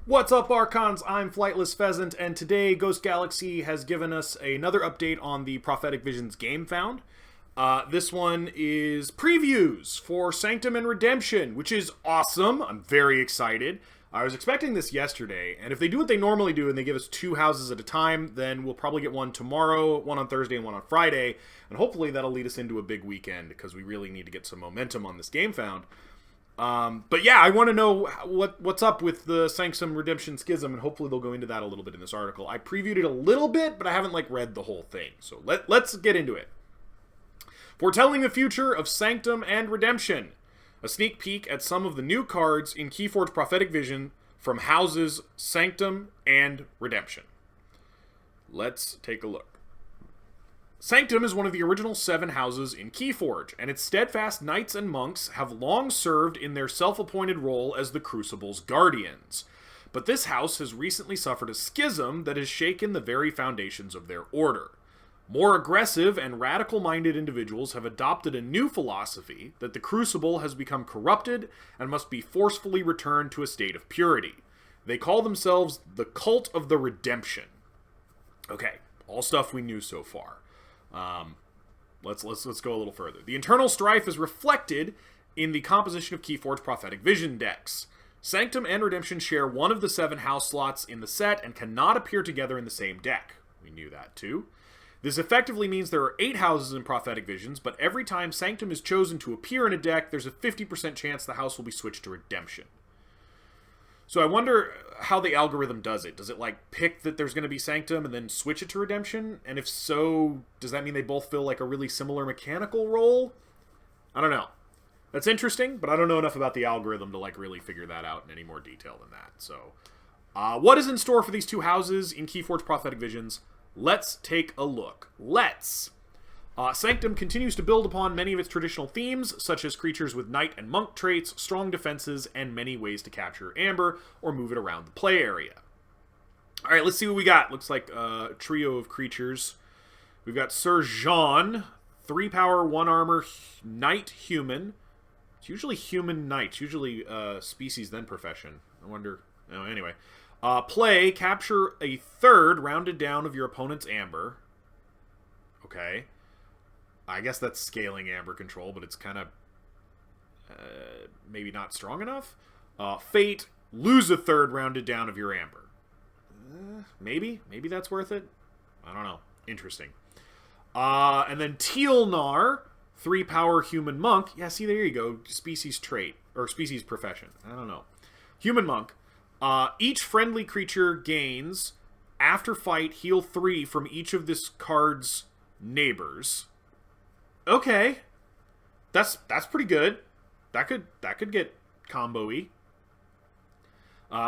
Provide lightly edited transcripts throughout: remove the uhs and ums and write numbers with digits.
What's up, Archons? I'm Flightless Pheasant, and today Ghost Galaxy has given us another update on the Prophetic Visions game found. This one is previews for Sanctum and Redemption, which is awesome. I'm very excited. I was expecting this yesterday, and if they do what they normally do and they give us 2 houses at a time, then we'll probably get one tomorrow, one on Thursday, and one on Friday, and hopefully that'll lead us into a big weekend, because we really need to get some momentum on this game found. But yeah, I want to know what's up with the Sanctum Redemption Schism, and hopefully they'll go into that a little bit in this article. I previewed it a little bit, but I haven't read the whole thing. So let's get into it. Foretelling the future of Sanctum and Redemption. A sneak peek at some of the new cards in Keyforge Prophetic Vision from houses Sanctum and Redemption. Let's take a look. Sanctum is one of the original 7 houses in Keyforge, and its steadfast knights and monks have long served in their self-appointed role as the Crucible's guardians. But this house has recently suffered a schism that has shaken the very foundations of their order. More aggressive and radical-minded individuals have adopted a new philosophy that the Crucible has become corrupted and must be forcefully returned to a state of purity. They call themselves the Cult of the Redemption. Okay, all stuff we knew so far. Let's go a little further. The internal strife is reflected in the composition of Keyforge Prophetic Vision decks. Sanctum and Redemption share one of the 7 house slots in the set and cannot appear together in the same deck. We knew that too. This effectively means there are 8 houses in Prophetic Visions, but every time Sanctum is chosen to appear in a deck, there's a 50% chance the house will be switched to Redemption. So I wonder how the algorithm does it. Does it pick that there's going to be Sanctum and then switch it to Redemption? And if so, does that mean they both fill a really similar mechanical role? I don't know. That's interesting, but I don't know enough about the algorithm to really figure that out in any more detail than that. So, what is in store for these 2 houses in Keyforge Prophetic Visions? Let's take a look. Sanctum continues to build upon many of its traditional themes, such as creatures with knight and monk traits, strong defenses, and many ways to capture amber or move it around the play area. Alright, let's see what we got. Looks like a trio of creatures. We've got Sir Jean, 3 power, 1 armor, knight human. It's usually human knight, usually species then profession. I wonder... Oh, anyway. Play, capture a 3rd rounded down of your opponent's amber. Okay. I guess that's scaling amber control, but it's kind of maybe not strong enough. Fate, lose a 3rd rounded down of your amber. Maybe that's worth it. I don't know. Interesting. And then Teal'nar, 3 power human monk. Yeah, see, there you go. Species trait or species profession. I don't know. Human monk. Each friendly creature gains after fight heal 3 from each of this card's neighbors. Okay, that's pretty good. That could get combo-y.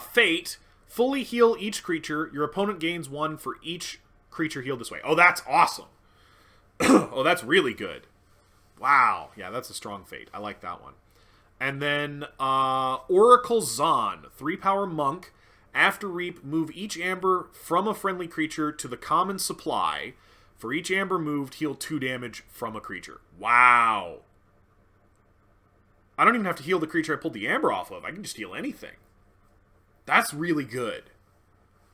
Fate, fully heal each creature. Your opponent gains 1 for each creature healed this way. Oh, that's awesome. Oh, that's really good. Wow, yeah, that's a strong fate. I like that one. And then Oracle Zahn, 3 power monk. After reap, move each amber from a friendly creature to the common supply. For each amber moved, heal 2 damage from a creature. Wow. I don't even have to heal the creature I pulled the amber off of. I can just heal anything. That's really good.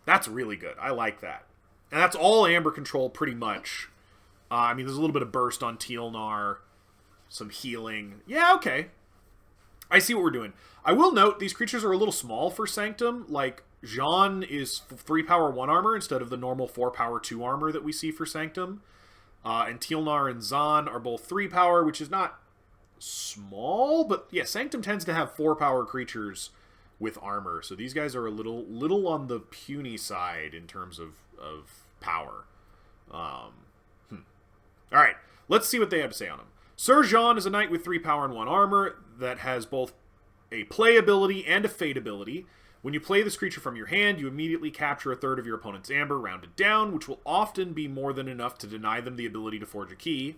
That's really good. I like that. And that's all amber control, pretty much. I mean, there's a little bit of burst on Teal'nar. Some healing. Yeah, okay. I see what we're doing. I will note, these creatures are a little small for Sanctum. Jean is 3 power 1 armor instead of the normal 4 power 2 armor that we see for Sanctum. And Teal'nar and Zahn are both 3 power, which is not small, but yeah, Sanctum tends to have 4 power creatures with armor. So these guys are a little on the puny side in terms of power. Alright, let's see what they have to say on them. Sir Jean is a knight with 3 power and 1 armor that has both a play ability and a fate ability. When you play this creature from your hand, you immediately capture a 3rd of your opponent's amber, rounded down, which will often be more than enough to deny them the ability to forge a key.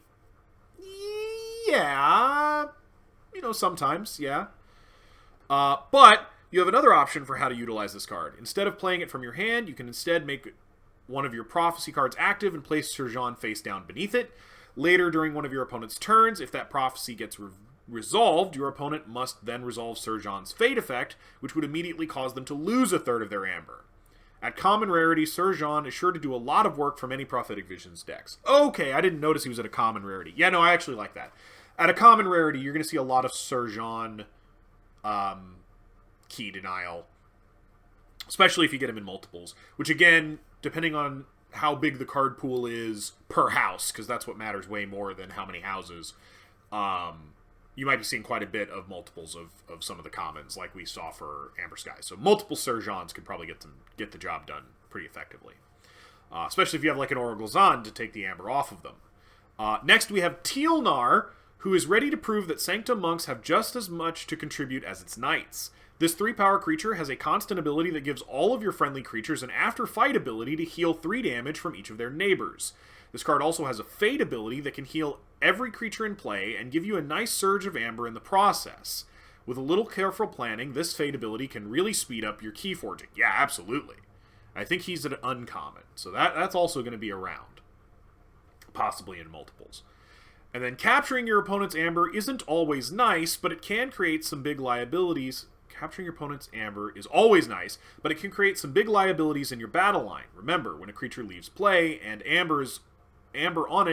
Yeah, sometimes, yeah. But you have another option for how to utilize this card. Instead of playing it from your hand, you can instead make one of your prophecy cards active and place Sir Jean face down beneath it. Later, during one of your opponent's turns, if that prophecy gets resolved, your opponent must then resolve Surgeon's Fate effect, which would immediately cause them to lose a third of their amber. At common rarity, Surgeon is sure to do a lot of work from any Prophetic Visions decks. Okay, I didn't notice he was at a common rarity. Yeah, no, I actually like that. At a common rarity, you're going to see a lot of Surgeon key denial, especially if you get him in multiples, which again, depending on how big the card pool is per house, because that's what matters way more than how many houses, you might be seeing quite a bit of multiples of some of the commons, like we saw for Amber Skies. So multiple Surgeons could probably get the job done pretty effectively, especially if you have like an Oracle Zahn to take the amber off of them. Next, we have Teal'nar, who is ready to prove that Sanctum monks have just as much to contribute as its knights. This 3-power creature has a constant ability that gives all of your friendly creatures an after-fight ability to heal 3 damage from each of their neighbors. This card also has a Fate ability that can heal every creature in play and give you a nice surge of amber in the process. With a little careful planning, this Fate ability can really speed up your key forging. Yeah, absolutely. I think he's an uncommon, so that's also going to be around. Possibly in multiples. And then capturing your opponent's amber isn't always nice, but it can create some big liabilities. Capturing your opponent's amber is always nice, but it can create some big liabilities in your battle line. Remember, when a creature leaves play and amber on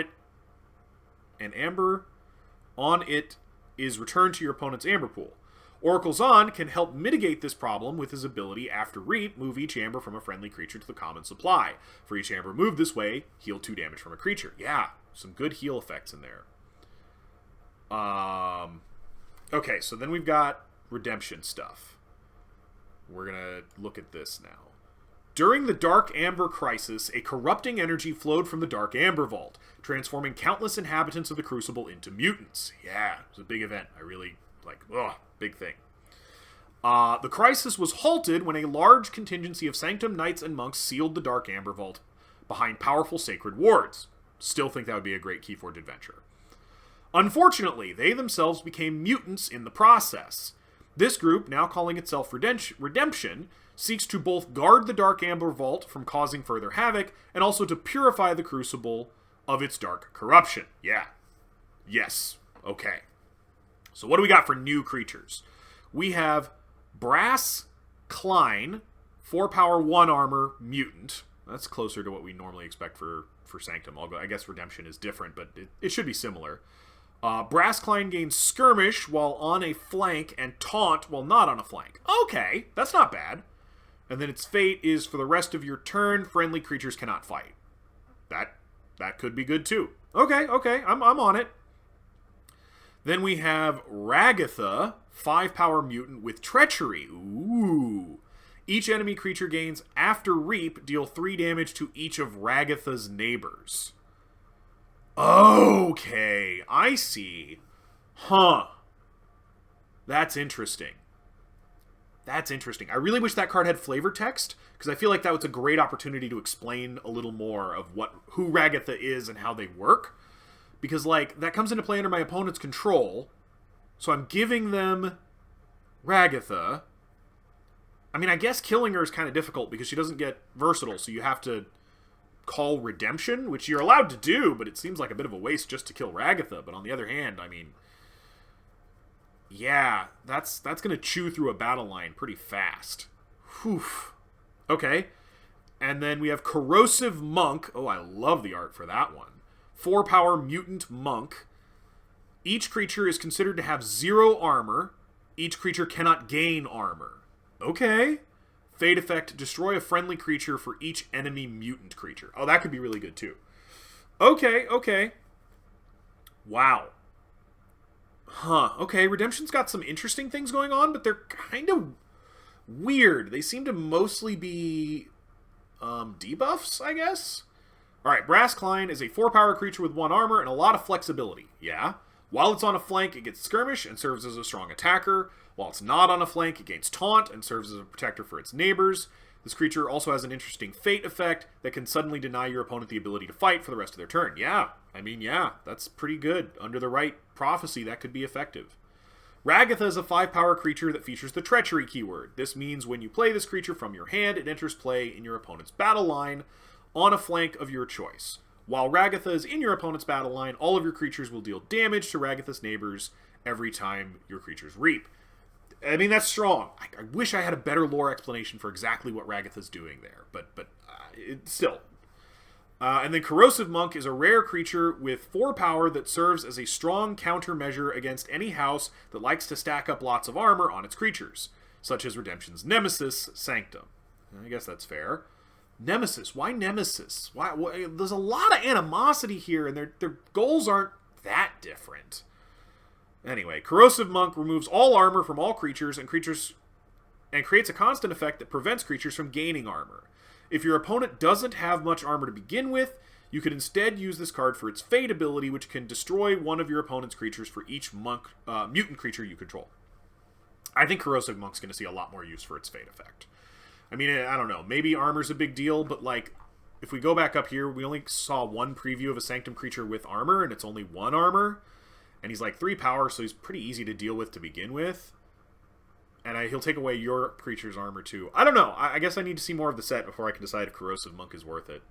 it is returned to your opponent's amber pool. Oracle Zahn can help mitigate this problem with his ability after Reap, move each amber from a friendly creature to the common supply. For each amber moved this way, heal 2 damage from a creature. Yeah, some good heal effects in there. Okay, so then we've got redemption stuff. We're gonna look at this now. During the Dark Amber Crisis, a corrupting energy flowed from the Dark Amber Vault, transforming countless inhabitants of the Crucible into mutants. Yeah, it was a big event. I really, big thing. The crisis was halted when a large contingency of Sanctum Knights and Monks sealed the Dark Amber Vault behind powerful sacred wards. Still think that would be a great Keyforge adventure. Unfortunately, they themselves became mutants in the process. This group, now calling itself Redemption, seeks to both guard the Dark Amber Vault from causing further havoc, and also to purify the Crucible of its dark corruption. Yeah. Yes. Okay. So what do we got for new creatures? We have Brass Klein, 4-power, 1 armor, mutant. That's closer to what we normally expect for Sanctum. I guess Redemption is different, but it should be similar. Brass Klein gains Skirmish while on a flank and Taunt while not on a flank. Okay, that's not bad. And then its fate is for the rest of your turn, friendly creatures cannot fight. That could be good too. Okay, I'm on it. Then we have Ragatha, 5-power mutant with Treachery. Ooh. Each enemy creature gains after Reap, deal 3 damage to each of Ragatha's neighbors. Okay, I see. Huh. That's interesting. I really wish that card had flavor text, because I feel like that was a great opportunity to explain a little more of who Ragatha is and how they work. Because, that comes into play under my opponent's control, so I'm giving them Ragatha. I mean, I guess killing her is kind of difficult, because she doesn't get versatile, so you have to call Redemption, which you're allowed to do, but it seems like a bit of a waste just to kill Ragatha. But on the other hand, I mean, yeah, that's going to chew through a battle line pretty fast. Whew. Okay. And then we have Corrosive Monk. Oh, I love the art for that one. 4-power mutant monk. Each creature is considered to have 0 armor. Each creature cannot gain armor. Okay. Fate effect, destroy a friendly creature for each enemy mutant creature. Oh, that could be really good too. Okay. Wow. Huh. Okay, Redemption's got some interesting things going on, but they're kind of weird. They seem to mostly be debuffs, I guess? Alright, Brass Klein is a 4-power creature with 1 armor and a lot of flexibility. Yeah. While it's on a flank, it gets Skirmish and serves as a strong attacker. While it's not on a flank, it gains Taunt and serves as a protector for its neighbors. This creature also has an interesting Fate effect that can suddenly deny your opponent the ability to fight for the rest of their turn. Yeah, that's pretty good. Under the right prophecy, that could be effective. Ragatha is a 5-power creature that features the Treachery keyword. This means when you play this creature from your hand, it enters play in your opponent's battle line on a flank of your choice. While Ragatha is in your opponent's battle line, all of your creatures will deal damage to Ragatha's neighbors every time your creatures reap. I mean, that's strong. I wish I had a better lore explanation for exactly what Ragatha's doing there, but still. And then Corrosive Monk is a rare creature with 4 power that serves as a strong countermeasure against any house that likes to stack up lots of armor on its creatures, such as Redemption's Nemesis, Sanctum. I guess that's fair. Nemesis. Why Nemesis? Why? There's a lot of animosity here, and their goals aren't that different. Anyway, Corrosive Monk removes all armor from all creatures and creates a constant effect that prevents creatures from gaining armor. If your opponent doesn't have much armor to begin with, you could instead use this card for its Fate ability, which can destroy one of your opponent's creatures for each mutant creature you control. I think Corrosive Monk's going to see a lot more use for its Fate effect. I mean, I don't know. Maybe armor's a big deal, but like, if we go back up here, we only saw one preview of a Sanctum creature with armor, and it's only 1 armor. And he's like 3 power, so he's pretty easy to deal with to begin with. And he'll take away your creature's armor too. I don't know. I guess I need to see more of the set before I can decide if Corrosive Monk is worth it.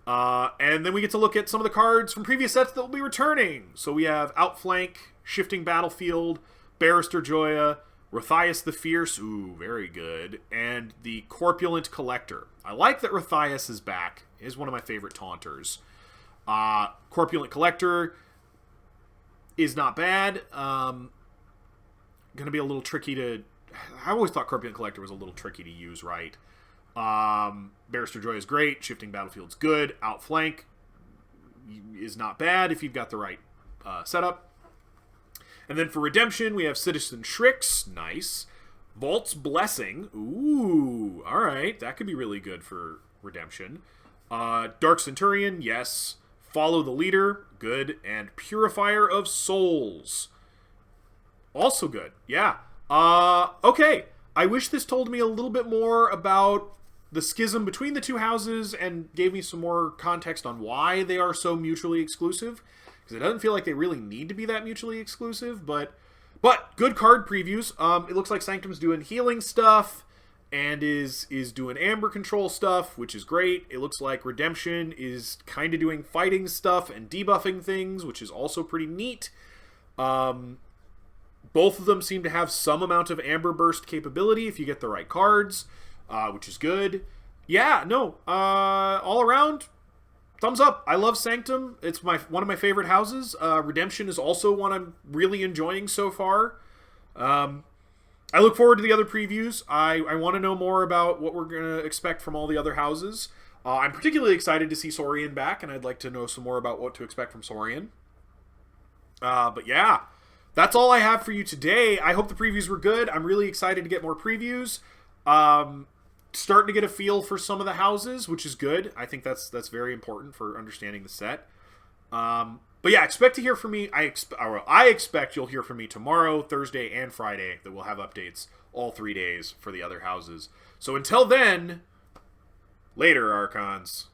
And then we get to look at some of the cards from previous sets that will be returning. So we have Outflank, Shifting Battlefield, Barrister Joya, Rothias the Fierce, ooh, very good, and the Corpulent Collector. I like that Rothias is back. He's one of my favorite taunters. Corpulent Collector is not bad. Going to be a little tricky to... I always thought Corpulent Collector was a little tricky to use right. Barrister Joy is great. Shifting Battlefield's good. Outflank is not bad if you've got the right setup. And then for Redemption, we have Citizen Shrix. Nice. Vault's Blessing. Ooh, alright. That could be really good for Redemption. Dark Centurion, yes. Follow the Leader, good. And Purifier of Souls. Also good, yeah. Okay. I wish this told me a little bit more about the schism between the two houses and gave me some more context on why they are so mutually exclusive. Because it doesn't feel like they really need to be that mutually exclusive, but good card previews. It looks like Sanctum's doing healing stuff and is doing amber control stuff, which is great. It looks like Redemption is kind of doing fighting stuff and debuffing things, which is also pretty neat. Both of them seem to have some amount of Amber Burst capability if you get the right cards, which is good. Yeah, no, all around, thumbs up. I love Sanctum. It's one of my favorite houses. Redemption is also one I'm really enjoying so far. I look forward to the other previews. I want to know more about what we're going to expect from all the other houses. I'm particularly excited to see Saurian back, and I'd like to know some more about what to expect from Saurian. But yeah. That's all I have for you today. I hope the previews were good. I'm really excited to get more previews. Starting to get a feel for some of the houses, which is good. I think that's very important for understanding the set. But yeah, expect to hear from me. I expect you'll hear from me tomorrow, Thursday, and Friday. That we'll have updates all 3 days for the other houses. So until then, later, Archons.